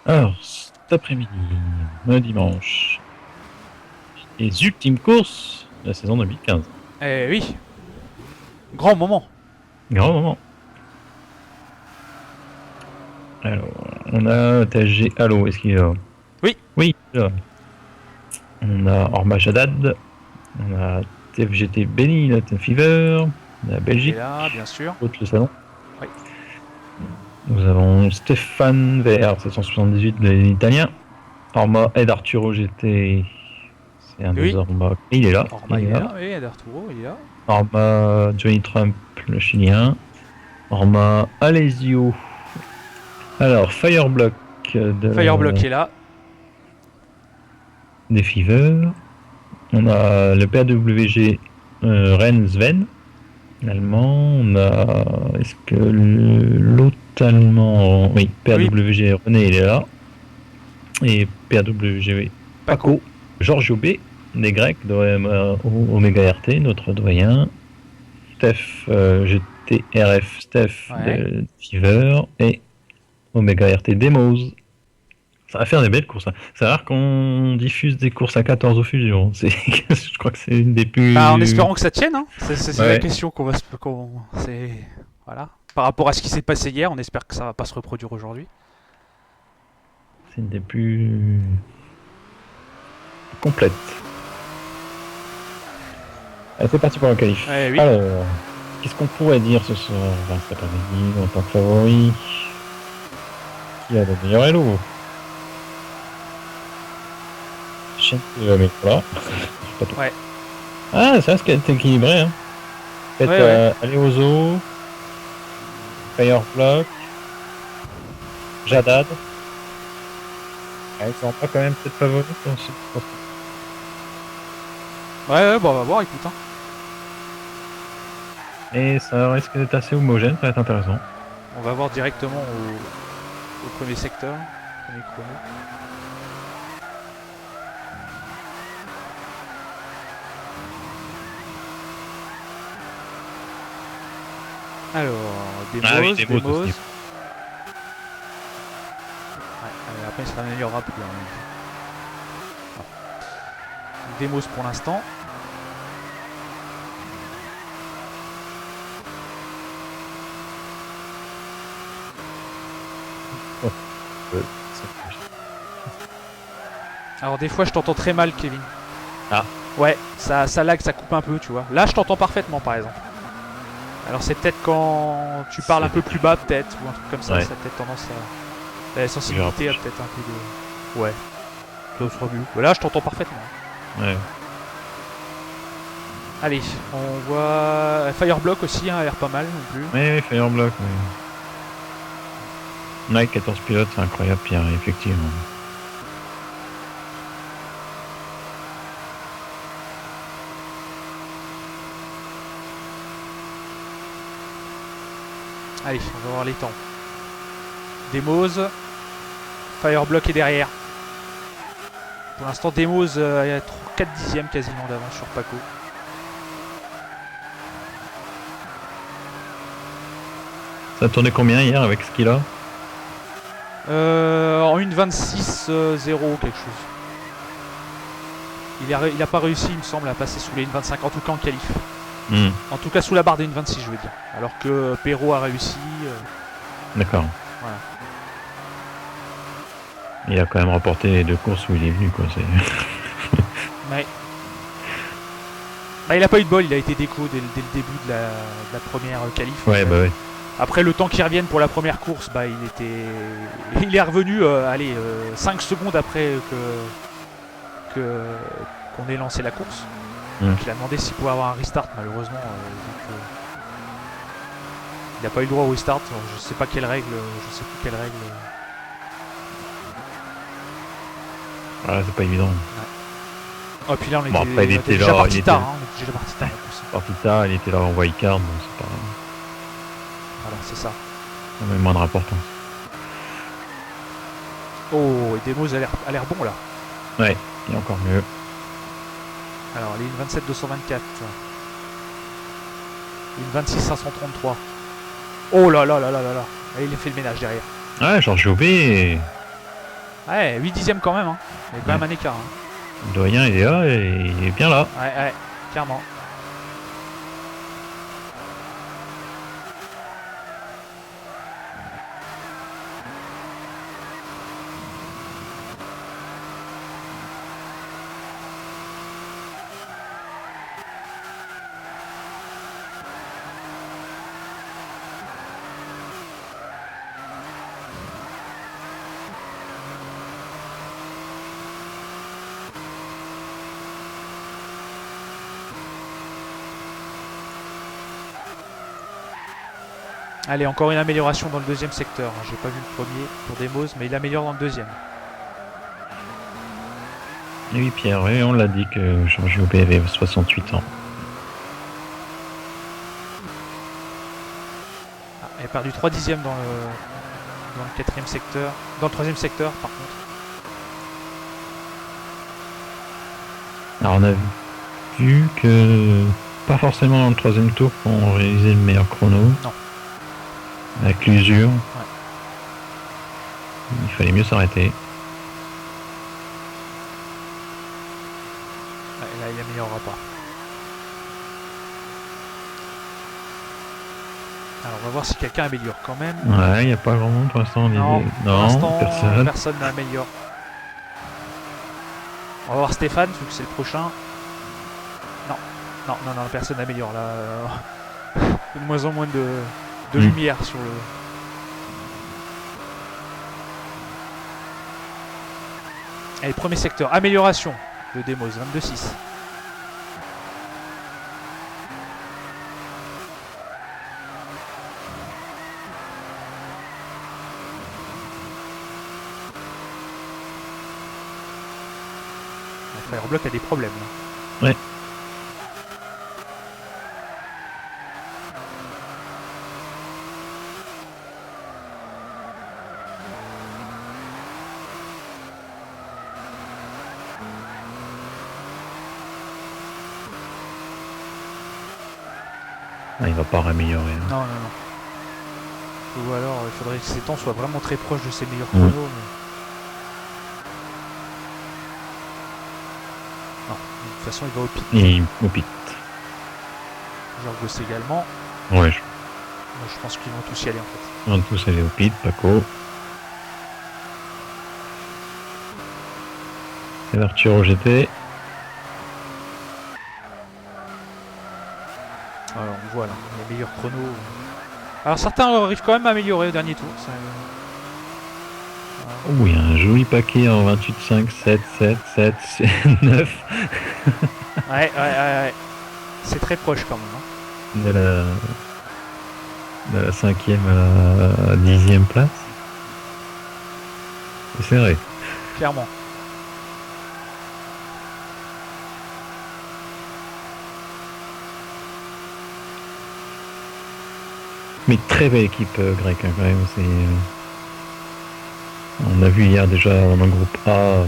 Alors, cet après-midi, le dimanche, les ultimes courses de la saison 2015. Eh oui, grand moment. Grand moment. Alors, on a TSG Halo, est-ce qu'il est là? Oui. Oui, il est là. On a Hormage Haddad, on a TFGT Benny, Latin Fever, on a Il est Belgique, là, bien sûr. haute le salon. Oui. Nous avons Stéphane VR 778 de l'italien. Orma Ed Arturo GT, c'est un des Oui. Orma. Il est là. Orma, Il est il est là. là. Oui, Adarturo, il est là. Orma Johnny Trump, le chilien. Orma Alesio. Alors, Fireblock Fireblock est là. des Fever. On a le PAWG Ren Sven, allemand. On a. Est-ce que l'autre allemand. Oui, Oui, PAWG René, il est là. Et PAWG Paco. Paco. Giorgio B, des Grecs, Omega RT, notre doyen. Steph, GTRF Steph Ouais. de Fever. Et Omega RT Demos. Ça va faire des belles courses. Hein. C'est rare qu'on diffuse des courses à 14 au fusion. Je crois que c'est une des Bah, en plus. espérant que ça tienne, hein. C'est la Ouais, question qu'on va se. C'est. Voilà. Par rapport à ce qui s'est passé hier, on espère que ça va pas se reproduire aujourd'hui. c'est une des plus complètes. Allez, c'est parti pour la qualif. Eh oui. Alors, qu'est-ce qu'on pourrait dire ce soir, cet après-midi, en tant que favori? Qui a le meilleur hello? Chaîne mais voilà. Pas tout. Ouais. Ah, ça, c'est équilibré. Hein. Ouais, Faites ouais. aller au zoo, Fireblock, Jadad. Ah, ils sont pas quand même peut-être favoris pour Ouais, ouais, bon, on va voir, écoute. Hein. Et ça risque d'être assez homogène, ça va être intéressant. On va voir directement au premier secteur, premier chrono. Alors, Ah oui, Demos, des mots Demos. aussi. Ouais, après, ça améliorera plus. Hein. Demos pour l'instant. Euh, Alors, des fois, je t'entends très mal, Kevin. Ah. Ouais, ça lag, ça coupe un peu, tu vois. Là, je t'entends parfaitement, par exemple. Alors, c'est peut-être quand tu parles un peu plus bas, peut-être, ou un truc comme ça. Ouais. Ça a peut-être tendance à. La sensibilité a peut-être un peu de. Ouais, ça sera mieux. Là, je t'entends parfaitement. Ouais. Allez, on voit Fireblock aussi, hein, a l'air pas mal non plus. Oui, Fireblock. Oui. Nike 14 pilotes, c'est incroyable, Pierre, effectivement. Allez, on va voir les temps. Demos, Fireblock est derrière. Pour l'instant, Demos a 4 dixièmes quasiment d'avance sur Paco. Ça a tourné combien hier avec ce qu'il a? En 1,26,0 quelque chose. Il a pas réussi, il me semble, à passer sous les 1,25, en tout cas en qualif. En tout cas sous la barre des 1,26, je veux dire. Alors que Perrault a réussi. D'accord. Voilà. Il a quand même remporté les 2 courses où il est venu, quoi. Ouais. Bah, il a pas eu de bol, il a été déco dès le début de la première qualif. Ouais, bah ouais. Après le temps qu'il revienne pour la première course, bah il est revenu 5 secondes après qu'on ait lancé la course. Donc il a demandé s'il pouvait avoir un restart, malheureusement il n'a pas eu le droit au restart. Alors, je sais pas quelle règle, je sais plus quelle règle. Ah, c'est pas évident. Oh, puis là on était, Bon, après, il était déjà là, parti tard, hein, on était déjà parti tard en plus. Parti tard, il était là en wildcard, donc c'est pas. Voilà, c'est ça. Ça avait moindre importance. Oh, et Demos a l'air bon là. Ouais, il est encore mieux. Alors, ligne 27 224. Ligne 26 533. Oh là là là là là là. Et il a fait le ménage derrière. Ouais, Georges Jobé. Ouais, 8 dixièmes quand même. Hein. Il y a quand même un écart. Hein. Le doyen, il est là et il est bien là. Ouais, clairement. Allez, encore une amélioration dans le deuxième secteur. J'ai pas vu le premier pour Demos, mais il améliore dans le deuxième. Oui, Pierre, oui, on l'a dit que Giorgio avait 68 ans. Ah, elle a perdu 3 dixièmes dans le quatrième secteur. Dans le troisième secteur, par contre. Alors, on a vu que pas forcément dans le troisième tour qu'on réalisait le meilleur chrono. Non. Avec l'usure. Ouais. Il fallait mieux s'arrêter. Ouais, là, il améliorera pas. Alors, on va voir si quelqu'un améliore quand même. Ouais, il n'y a pas grand monde pour l'instant. Non, pour l'instant, personne. Personne n'améliore. On va voir Stéphane, vu que c'est le prochain. Non, personne n'améliore là. De moins en moins de lumière sur le. Allez, premier secteur. Amélioration de Demos, 22-6. Fireblock a des problèmes là. Ouais. Ah, il va pas améliorer. Hein. Non. Ou alors il faudrait que ses temps soient vraiment très proches de ses meilleurs chronos. Mais... Non, de toute façon il va au pit. Et au pit. Jorgos également. Ouais, Moi, je pense qu'ils vont tous y aller en fait. on va tous aller au pit, Paco. C'est Arthur GT. Alors on voit là, les meilleurs chronos. Alors certains arrivent quand même à améliorer au dernier tour. Ça... Oh, il y a un joli paquet en 28.5, 7, 9. Ouais. C'est très proche quand même. Hein. De la 5e à la 10e place. C'est serré. Clairement. Mais très belle équipe grecque hein, quand même. On a vu hier déjà dans le groupe A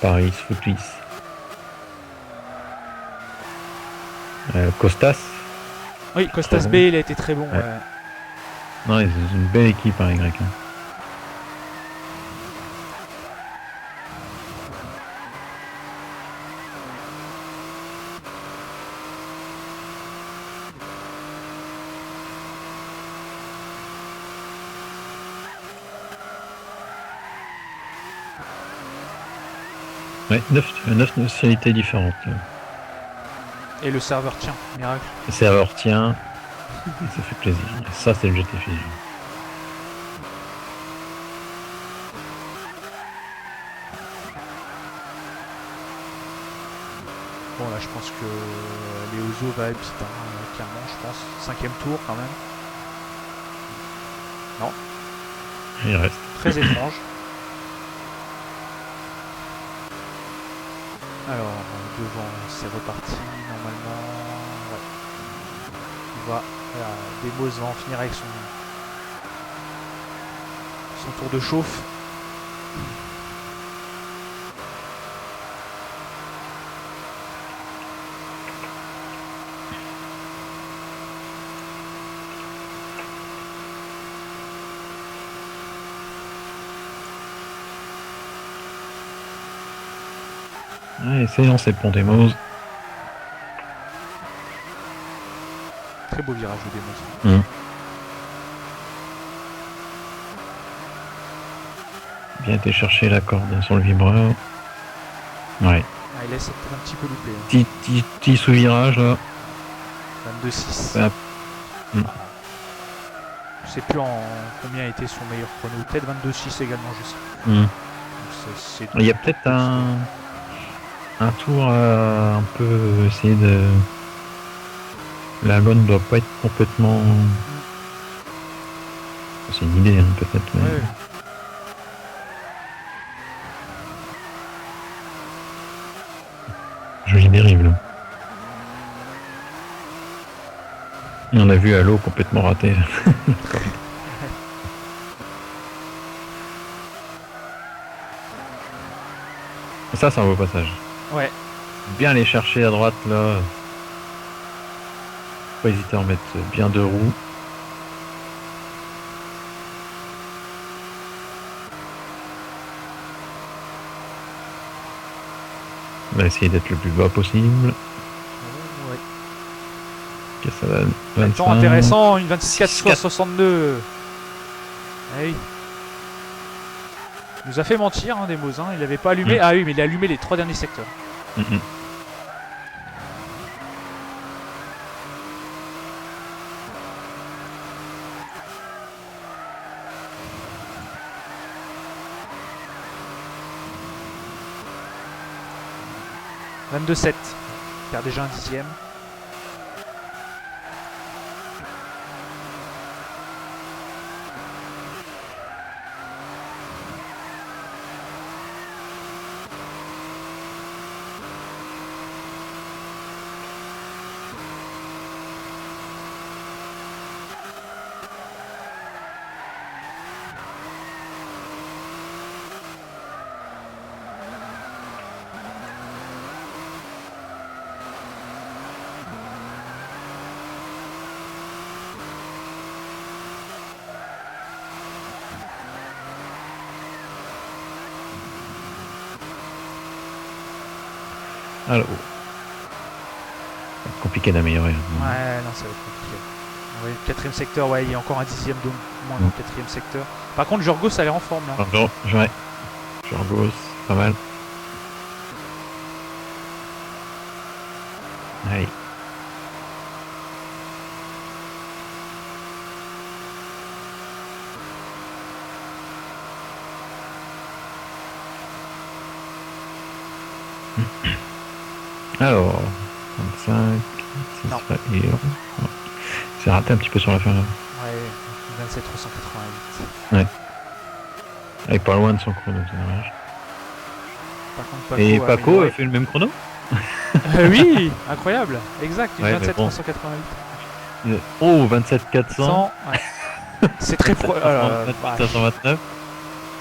Paris Footis. Costas. Oui, Costas B, il a été très bon. Ouais. Non, c'est une belle équipe hein, les Grecs. Hein. Ouais, 9 nationalités différentes. Et le serveur tient, miracle. Le serveur tient, ça fait plaisir. Et ça, c'est le GT Fusion. Bon, là, je pense que Léozo va être clairement, je pense. 5e tour quand même. Non. Il reste. Très étrange. Alors, devant, c'est reparti, normalement. Ouais. On va. Demos va en finir avec son tour de chauffe. Ouais, c'est lancé le pont des Moses. Très beau virage de Demos. Bien été chercher la corde sur le vibreur. Ouais. Ah, il laisse peut-être un petit peu loupé. Petit sous-virage là. 22,6. Ouais. Je sais plus en combien a été son meilleur chrono. Peut-être 22,6 également, je sais. Mm. Il y a Donc, peut-être un tour à un peu essayer de. La bonne doit pas être complètement. C'est une idée, hein, peut-être. Mais... Ouais. Jolie dérive là. Et on a vu Halo complètement raté. Ça, c'est un beau passage. Ouais. Bien aller chercher à droite là. Pas hésiter à en mettre bien 2 roues. On va essayer d'être le plus bas possible. Ouais. Ok, ça va. 25. Temps intéressant, une 24,62. Ah oui. Il nous a fait mentir, hein, Demos. Hein. Il n'avait pas allumé. Ah oui, mais il a allumé les 3 derniers secteurs. 22,7. Il perd déjà un dixième. Alors, compliqué d'améliorer. Ouais, non, ça va être compliqué. Ouais, le quatrième secteur, ouais, il y a encore un dixième de moins dans le quatrième secteur. Par contre, Jorgos, ça a l'air en forme là. Jorgos, pas mal. Allez. Alors, 25, c'est raté un petit peu sur la fin là. Ouais, 27,388. Ouais. Elle est pas loin de son chrono, c'est dommage. Par contre, Paco et Paco a fait le même chrono. Oui, incroyable, exact, une ouais, 27,388. Oh, 27,400. Ouais. C'est très pro. 529.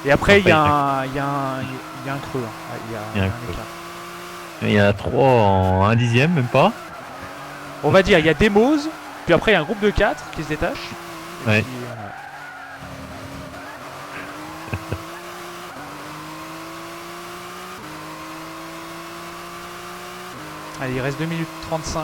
Et après, il y a un creux. Hein. Il y a un écart. Il y a 3 en 1 dixième, même pas. On va dire, il y a Demos, puis après il y a un groupe de 4 qui se détache. Ouais. Puis, Allez, il reste 2 minutes 35.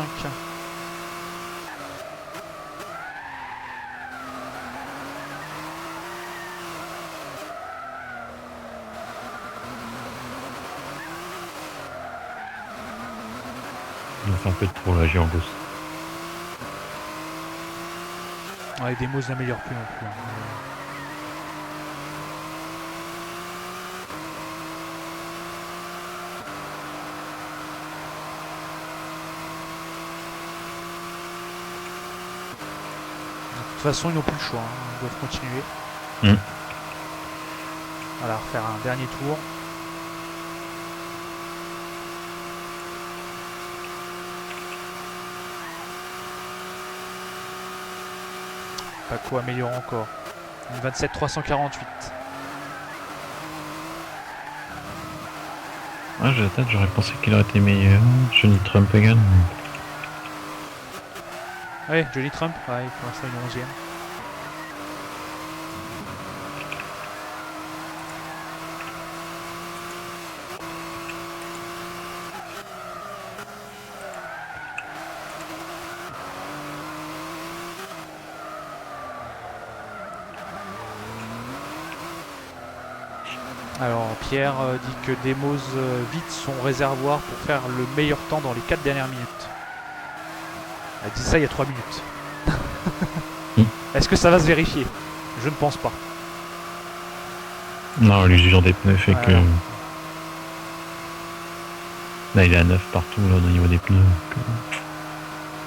Il fait un peu de trop là, j'ai en gauche. Ouais, Demos n'améliore plus non plus. Hein. De toute façon, ils n'ont plus le choix. Hein. Ils doivent continuer. Voilà, refaire un dernier tour. Paco améliore encore. Une 27,348. Ah, j'aurais pensé qu'il aurait été meilleur. Johnny Trump également. Ouais, Johnny Trump, ouais, pour l'instant il est 11ème. Alors Pierre dit que Demos vide son réservoir pour faire le meilleur temps dans les 4 dernières minutes. Elle dit ça il y a 3 minutes. Est-ce que ça va se vérifier? Je ne pense pas. Non, l'usure des pneus fait que... Voilà. Là, il est à 9 partout, là, au niveau des pneus. Donc,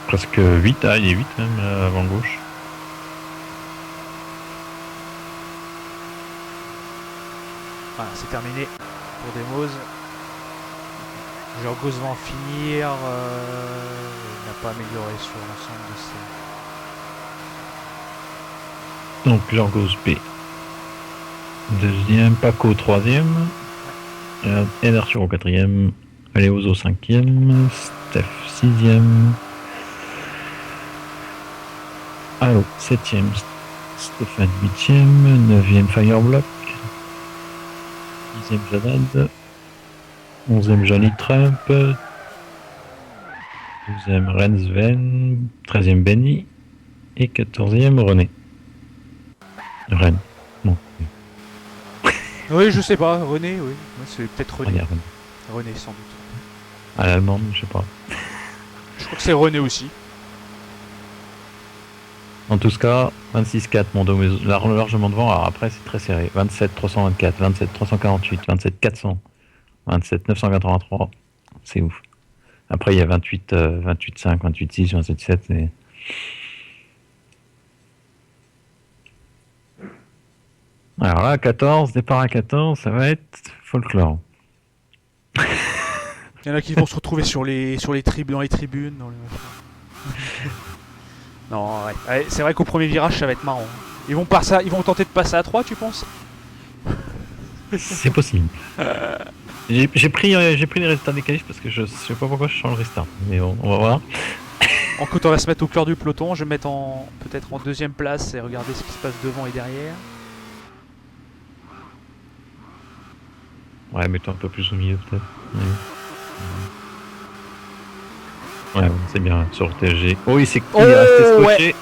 presque 8, il est 8 même, avant gauche. Voilà, c'est terminé pour Demos. Jorgos va en finir. Il n'a pas amélioré sur l'ensemble de ses... Donc, Jorgos B. Deuxième, Paco troisième. Arthur au quatrième. Aleoso cinquième. Steph sixième. Allo septième. Stéphane huitième. Neuvième Fireblock. Dixième Jadad. 11e Johnny Trump. 12e Rensven. 13e Benny. Et 14e René. Rennes. Non. Oui, je sais pas. René, oui. Ouais, c'est peut-être René. Rennes. René, sans doute. À l'allemande, je sais pas. Je crois que c'est René aussi. En tout cas, 26-4, Mondomezo largement devant. Alors après, c'est très serré. 27-324, 27-348, 27-400, 27-983. C'est ouf. Après, il y a 28, 28-5, 28-6, 27-7. Et... Alors là, 14, départ à 14, ça va être folklore. Il y en a qui vont se retrouver sur les tribunes, dans les tribunes. Non, ouais. Ouais, c'est vrai qu'au premier virage, ça va être marrant. Ils vont tenter de passer à 3, tu penses? C'est possible. J'ai pris les résultats des qualifs parce que je sais pas pourquoi je change le restart. Mais on va voir. Écoute, on va se mettre au cœur du peloton. Je vais me mettre peut-être en deuxième place et regarder ce qui se passe devant et derrière. Ouais, mets-toi un peu plus au milieu peut-être. Ouais, bon, c'est bien sur le TSG. Oh, il est resté scotché. Ouais.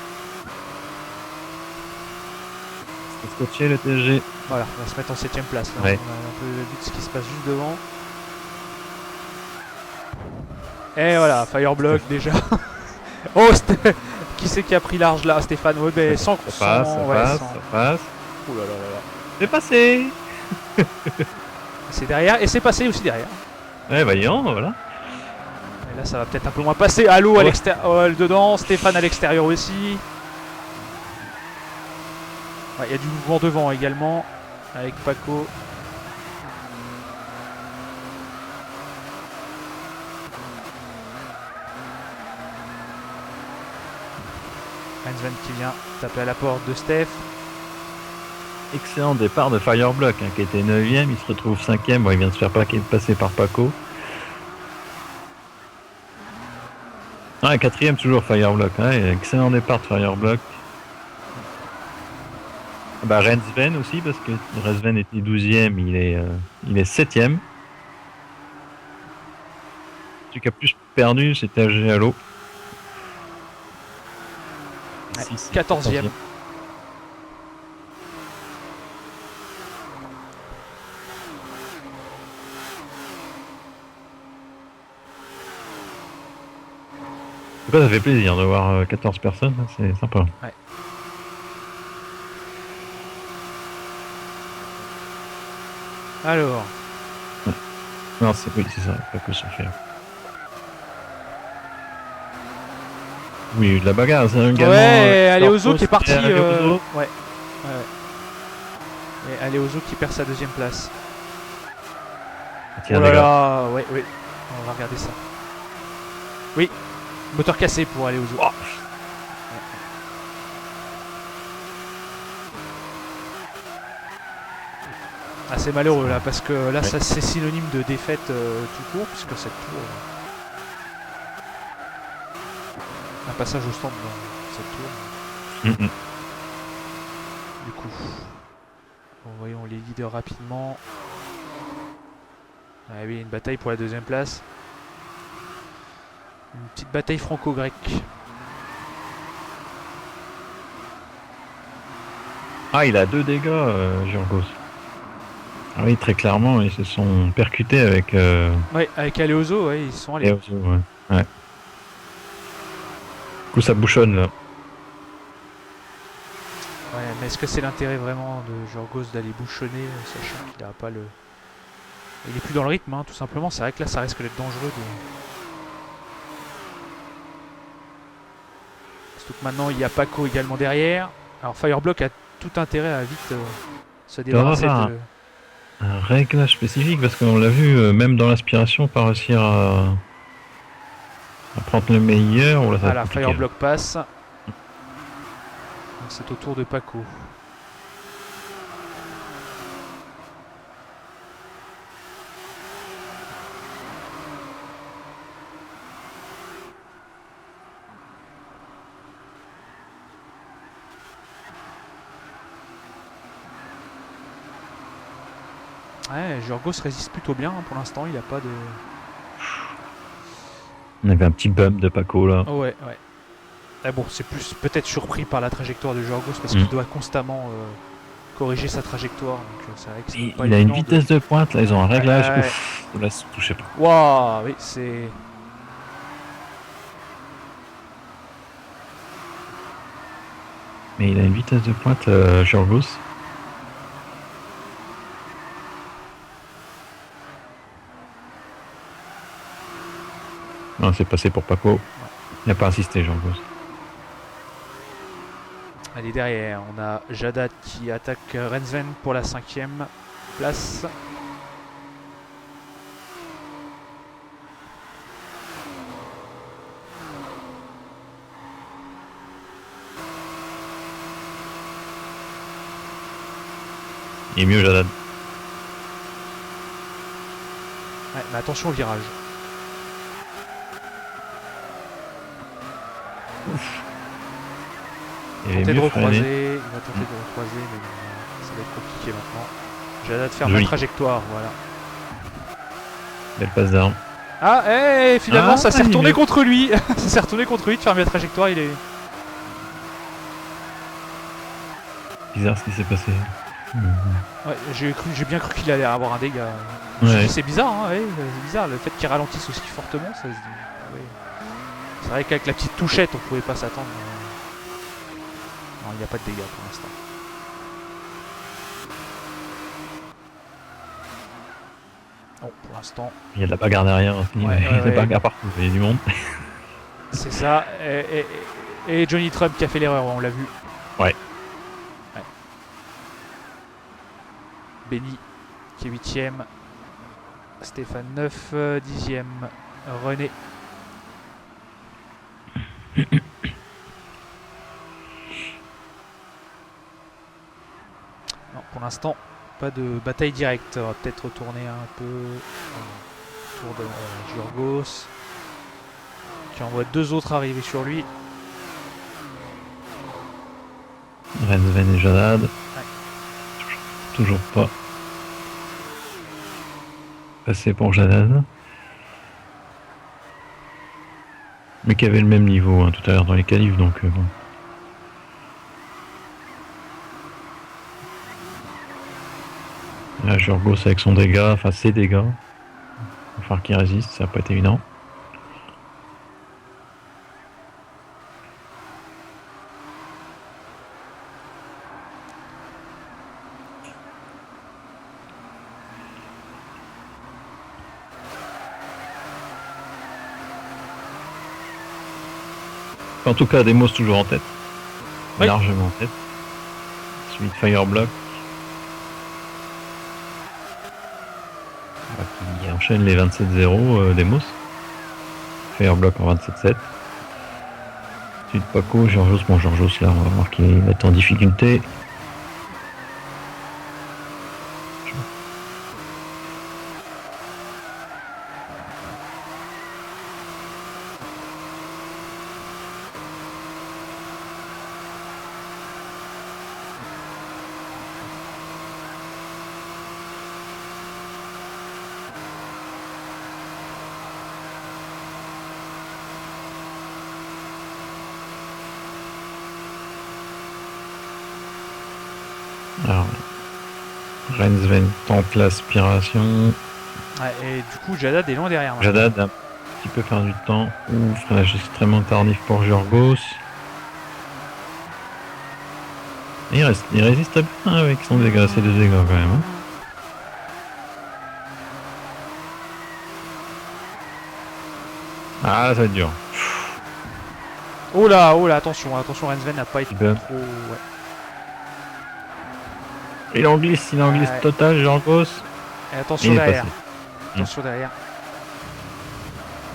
C'est scotché le TSG. Voilà, on va se mettre en 7ème place. Là. Ouais. On a un peu vu de ce qui se passe juste devant. Et voilà, Fireblock déjà. Oh, qui c'est qui a pris large là? Stéphane, ouais, ben, Ça passe. Ouh là là là là. C'est passé. C'est derrière, et c'est passé aussi derrière. Ouais, voyons, voilà. Et là, ça va peut-être un peu moins passer. Allo à Ouais. l'extérieur, dedans, Stéphane à l'extérieur aussi. Ouais, il y a du mouvement devant également, avec Paco. Rensven qui vient taper à la porte de Steph. Excellent départ de Fireblock, hein, qui était 9ème, il se retrouve 5ème. Bon, il vient de se faire passer par Paco. Ah, 4ème toujours Fireblock. Hein, excellent départ de Fireblock. Bah, Rensven aussi, parce que Rensven était 12ème, il est 7ème. Celui qui a plus perdu, c'était AG Allo. Ouais, 14ème. En tout cas, ça fait plaisir de voir 14 personnes, hein, c'est sympa. Ouais. Alors. Non, oui, c'est ça, pas que se faire. Oui, il y a eu de la bagarre, c'est également. Ouais, Aleoso qui est parti. Aleoso. Ouais. Et Aleoso qui perd sa deuxième place. Tiens, Oh là les gars. là, ouais. On va regarder ça. Oui, moteur cassé pour Aleoso. Oh. Ah, c'est malheureux là, parce que là, ça c'est synonyme de défaite tout court, puisque cette tour. Un passage au stand dans cette tour. Du coup, voyons les leaders rapidement. Ah oui, une bataille pour la deuxième place. Une petite bataille franco-grecque. Ah, il a 2 dégâts, Jorgos. Ah oui, très clairement, ils se sont percutés avec Ouais, avec Aleoso, ouais, ils sont allés. Eozo, ouais. Ouais. Du coup, ça bouchonne là. Ouais, mais est-ce que c'est l'intérêt vraiment de Jorgos d'aller bouchonner, sachant qu'il a pas le. Il est plus dans le rythme, hein, tout simplement. C'est vrai que là, ça risque d'être dangereux. Surtout que maintenant, il y a Paco également derrière. Alors, Fireblock a tout intérêt à vite se Il doit avoir débarrasser de. un réglage spécifique parce qu'on l'a vu, même dans l'aspiration, pas réussir à prendre le meilleur. Ou là, ça va être Voilà, compliqué. Fireblock passe. Donc, c'est au tour de Paco. Ouais, Jorgos résiste plutôt bien pour l'instant. Il n'a pas de. On avait un petit bump de Paco là. Oh, ouais, ouais. Ah bon, c'est plus peut-être surpris par la trajectoire de Jorgos parce Mm. qu'il doit constamment corriger sa trajectoire. Donc c'est vrai que c'est pas Il a une évident vitesse de pointe, là, ils ont un réglage. Ouais. Ouf, là, touchez pas. Waouh, oui, c'est. Mais il a une vitesse de pointe, Jorgos. Non, c'est passé pour Paco. Il n'a pas insisté, Jorgos. Allez, derrière, on a Jadad qui attaque Rensven pour la 5e place. Il est mieux, Jadad. Ouais, mais attention au virage. Il est Tenter de mieux freiné. recroiser, il va tenter de recroiser, mais ça va être compliqué maintenant. Jadad faire Joli. ma trajectoire, voilà. Belle passe d'armes. Ah, et finalement, Ah, ça s'est il est retourné mieux. contre lui. Ça s'est retourné contre lui de faire ma trajectoire, il est. Bizarre ce qui s'est passé. Ouais, j'ai bien cru qu'il allait avoir un dégât. Ouais. C'est bizarre, hein, ouais, c'est bizarre, le fait qu'il ralentisse aussi fortement, ça se dit. Ouais. C'est vrai qu'avec la petite touchette, on pouvait pas s'attendre. Non, il n'y a pas de dégâts pour l'instant. Bon, pour l'instant, Il y a de la bagarre derrière. Il y a de la ouais. bagarre partout. Il y a du monde. C'est ça. Et Johnny Trump qui a fait l'erreur, on l'a vu. Ouais. Benny qui est 8ème. Stéphane 9, 10ème. René. Non, pour l'instant, pas de bataille directe. On va peut-être retourner un peu autour de Jorgos. Qui envoie 2 autres arriver sur lui. Rensven et Jadad. Toujours pas. Passé pour Jadad. Mais qui avait le même niveau hein, tout à l'heure dans les qualifs, donc bon. Là, Jorgos avec son dégât, enfin ses dégâts. Il va falloir qu'il résiste, ça va pas être évident. En tout cas, Demos toujours en tête. Oui. Largement en tête. Suivi de Fireblock. Qui enchaîne les 27-0 Demos. Fireblock en 27-7. Ensuite Paco, Georgios. Bon, Georgios là, on va voir qu'il va être en difficulté. Alors, Rensven tente l'aspiration. Ouais, et du coup, Jadad est loin derrière. Maintenant. Jadad a un petit peu perdu de temps. Ouf, freinage extrêmement tardif pour Jorgos. Il résiste bien avec son dégât, ses 2 dégâts quand même. Hein. Ah, ça va être dur. Oh là, attention, Rensven n'a pas été trop... Ouais. Il en glisse total, Jorgos. Et attention Il est derrière. passé. Attention derrière.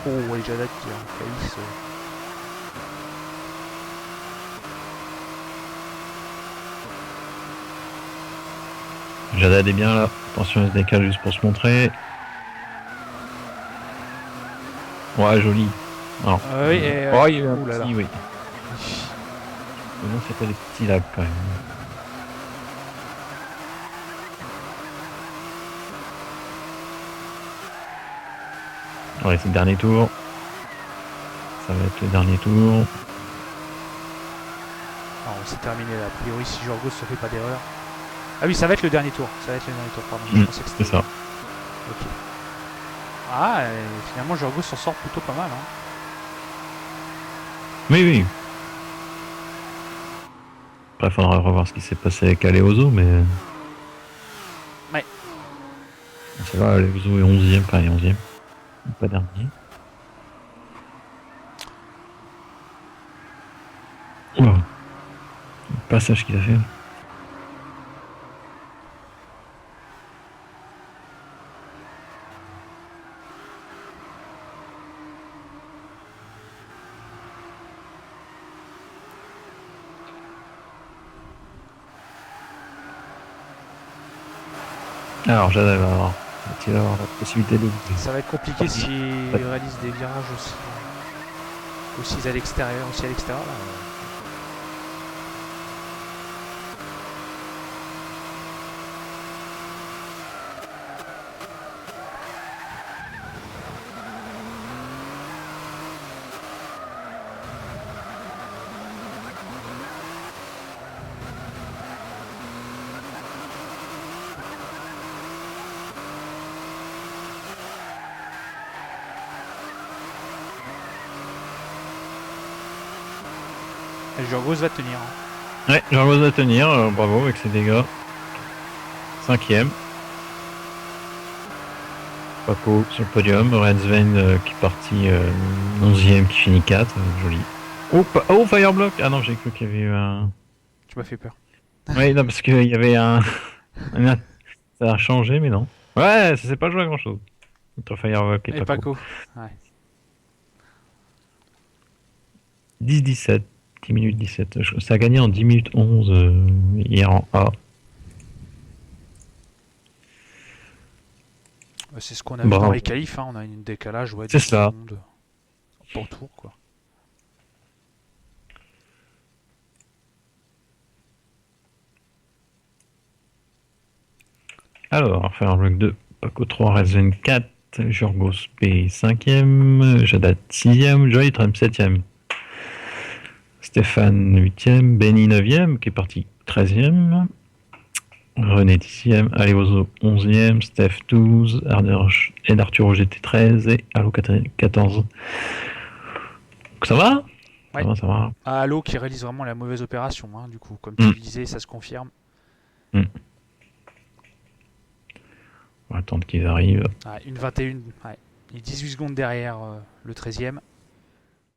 Oh, ouais, Jadad qui est en calice. Jadad est bien là. Attention, il se décale juste pour se montrer. Ouais, joli. Alors, oui, et, oh, il y a eu un là là. petit, oui. Mais non, c'était des petits lags quand même. Ouais, c'est le dernier tour. Ça va être le dernier tour. Alors, c'est terminé là. A priori, si Jorgos ne fait pas d'erreur. Ah oui, ça va être le dernier tour. Pardon. Je pensais que c'était c'est ça. Ok. Ah, et finalement, Jorgos s'en sort plutôt pas mal. Hein. Oui. Après, il faudra revoir ce qui s'est passé avec Aleozo, mais. Ouais. Ça va, Aleozo est 11ème, enfin, il est 11ème. Pas dernier. Wow. Le passage qu'il a fait. Alors, Jadad va avoir la possibilité de. Ça va être compliqué s'il réalise des virages aussi à l'extérieur. Là. Et Jorgos va tenir. Hein. Ouais, Jorgos va tenir, bravo avec ses dégâts. 5ème. Paco sur le podium, Rensven qui est parti 11ème, qui finit 4, joli. Oh, Fireblock. Ah non, j'ai cru qu'il y avait eu un... Tu m'as fait peur. Oui, non, parce qu'il y avait un... Ça a changé, mais non. Ouais, ça s'est pas joué à grand chose. Entre Fireblock et Paco. Ouais. 10-17, 10 minutes 17. Ça a gagné en 10 minutes 11 hier en A. C'est ce qu'on a vu dans les qualifs, hein. On a un décalage de secondes pour tour, quoi. Alors, Fireblock 2, Paco 3, Rensven 4, Jorgos P 5ème, Jadad 6ème, Joy Trump 7ème. Stéphane 8ème, Benny 9ème, qui est parti 13ème. René 10ème, Aleozo 11ème, Steph 12, Ed Arturo GT 13 et Allo 14. Donc ça va ? Ouais. Ça va. Ah, Allo qui réalise vraiment la mauvaise opération, hein, du coup. Comme tu le disais, ça se confirme. On va attendre qu'ils arrivent. Ah, une 21, ouais. Il est 18 secondes derrière le 13ème.